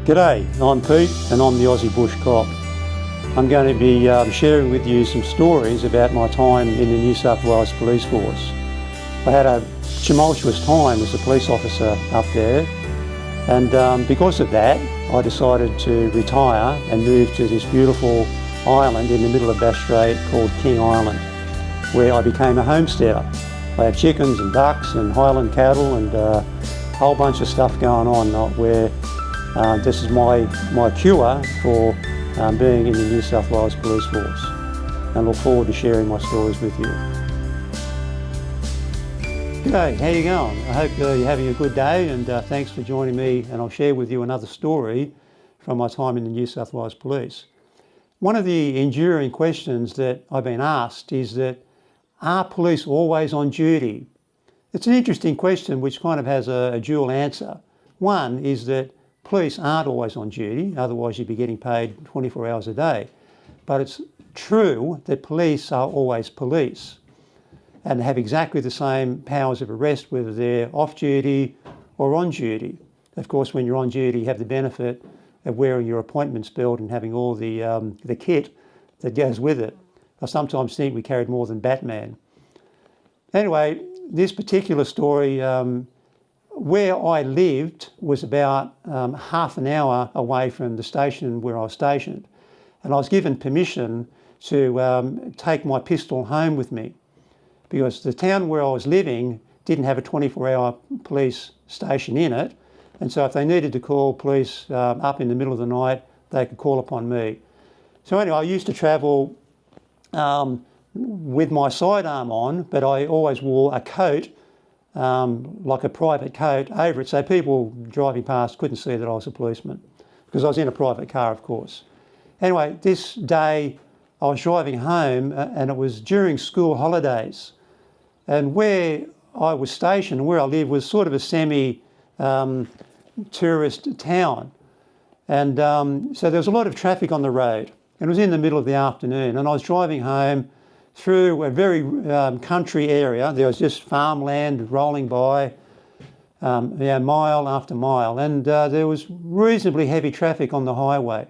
G'day, I'm Pete and I'm the Aussie Bush Cop. I'm going to be sharing with you some stories about my time in the New South Wales Police Force. I had a tumultuous time as a police officer up there, and because of that I decided to retire and move to this beautiful island in the middle of Bass Strait called King Island, where I became a homesteader. I had chickens and ducks and highland cattle and a whole bunch of stuff going on where this is my cure for being in the New South Wales Police Force, and look forward to sharing my stories with you. G'day, how you going? I hope you're having a good day, and thanks for joining me, and I'll share with you another story from my time in the New South Wales Police. One of the enduring questions that I've been asked is that, are police always on duty? It's an interesting question which kind of has a dual answer. One is that police aren't always on duty, otherwise you'd be getting paid 24 hours a day. But it's true that police are always police and have exactly the same powers of arrest whether they're off duty or on duty. Of course, when you're on duty you have the benefit of wearing your appointments belt and having all the kit that goes with it. I sometimes think we carried more than Batman. Anyway, this particular story, where I lived was about half an hour away from the station where I was stationed, and I was given permission to take my pistol home with me because the town where I was living didn't have a 24-hour police station in it, and so if they needed to call police up in the middle of the night, they could call upon me. So anyway, I used to travel with my sidearm on, but I always wore a coat, like a private coat over it, so people driving past couldn't see that I was a policeman because I was in a private car, of course. Anyway, this day I was driving home and it was during school holidays, and where I was stationed, where I lived, was sort of a semi-tourist town, and so there was a lot of traffic on the road, and it was in the middle of the afternoon, and I was driving home through a very country area. There was just farmland rolling by, mile after mile, and there was reasonably heavy traffic on the highway.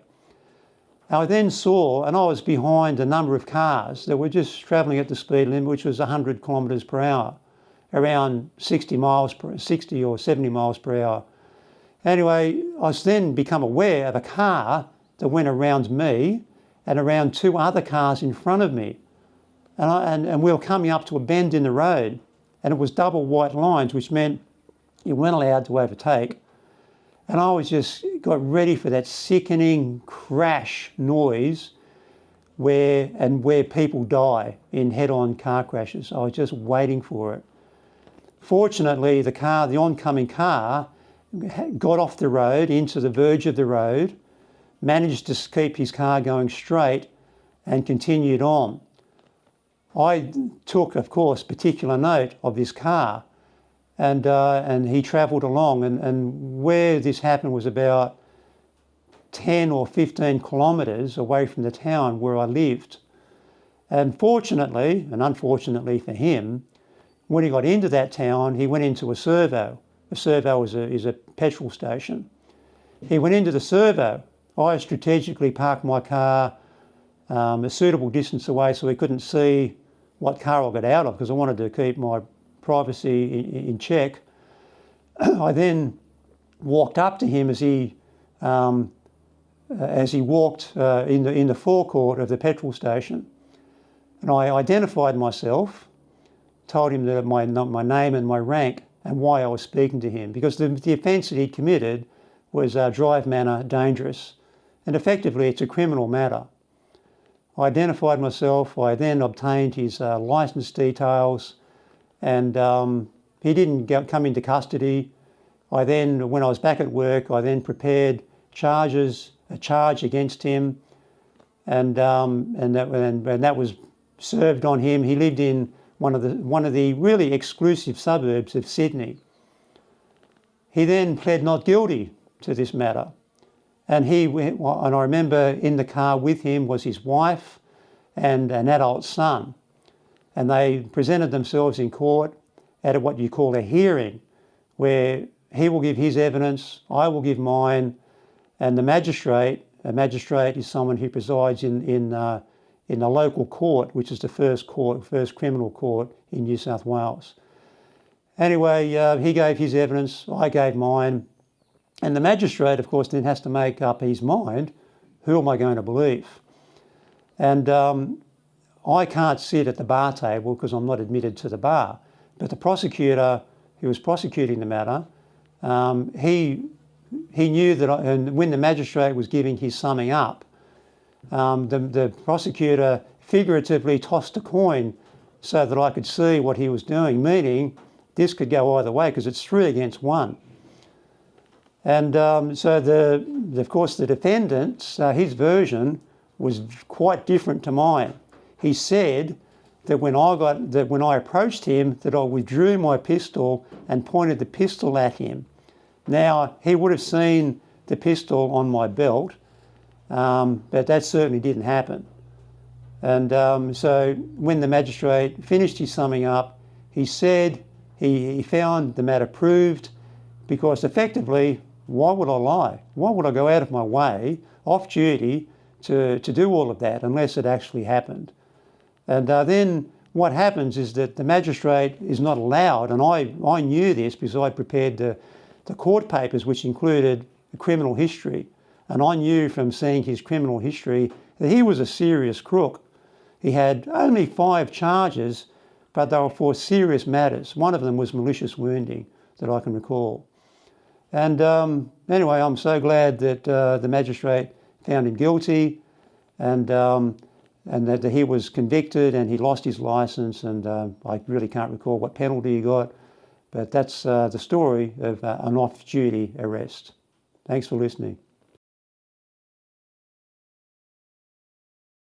I then saw, and I was behind a number of cars that were just travelling at the speed limit, which was 100 kilometres per hour, around 60 or 70 miles per hour. Anyway, I then become aware of a car that went around me and around two other cars in front of me. And we were coming up to a bend in the road, and it was double white lines, which meant you weren't allowed to overtake. And I was just got ready for that sickening crash noise where people die in head-on car crashes. I was just waiting for it. Fortunately, the oncoming car got off the road into the verge of the road, managed to keep his car going straight and continued on. I took, of course, particular note of this car, and he travelled along, and where this happened was about 10 or 15 kilometres away from the town where I lived. And fortunately, and unfortunately for him, when he got into that town, he went into a servo. A servo is a petrol station. He went into the servo. I strategically parked my car a suitable distance away so he couldn't see what car I got out of because I wanted to keep my privacy in check. I then walked up to him as he walked in the forecourt of the petrol station, and I identified myself, told him that my name and my rank and why I was speaking to him, because the offence that he'd committed was drive manner dangerous, and effectively it's a criminal matter. I identified myself. I then obtained his licence details, and he didn't come into custody. I then, when I was back at work, I then prepared a charge against him, and that was served on him. He lived in one of the really exclusive suburbs of Sydney. He then pled not guilty to this matter. And I remember in the car with him was his wife and an adult son. And they presented themselves in court at what you call a hearing, where he will give his evidence, I will give mine, And a magistrate is someone who presides in the local court, which is the first criminal court in New South Wales. Anyway, he gave his evidence, I gave mine, and the magistrate, of course, then has to make up his mind, who am I going to believe? And I can't sit at the bar table because I'm not admitted to the bar. But the prosecutor who was prosecuting the matter, he knew that, and when the magistrate was giving his summing up, the prosecutor figuratively tossed a coin so that I could see what he was doing, meaning this could go either way because it's 3 against 1. And so of course the defendant's, his version was quite different to mine. He said that when I approached him, that I withdrew my pistol and pointed the pistol at him. Now, he would have seen the pistol on my belt, but that certainly didn't happen. And so when the magistrate finished his summing up, he said he found the matter proved, because effectively, why would I lie? Why would I go out of my way, off duty, to do all of that unless it actually happened? And then what happens is that the magistrate is not allowed, and I knew this because I prepared the court papers, which included a criminal history. And I knew from seeing his criminal history that he was a serious crook. He had only 5 charges, but they were for serious matters. One of them was malicious wounding, that I can recall. And anyway, I'm so glad that the magistrate found him guilty, and that he was convicted and he lost his licence, and I really can't recall what penalty he got, but that's the story of an off-duty arrest. Thanks for listening.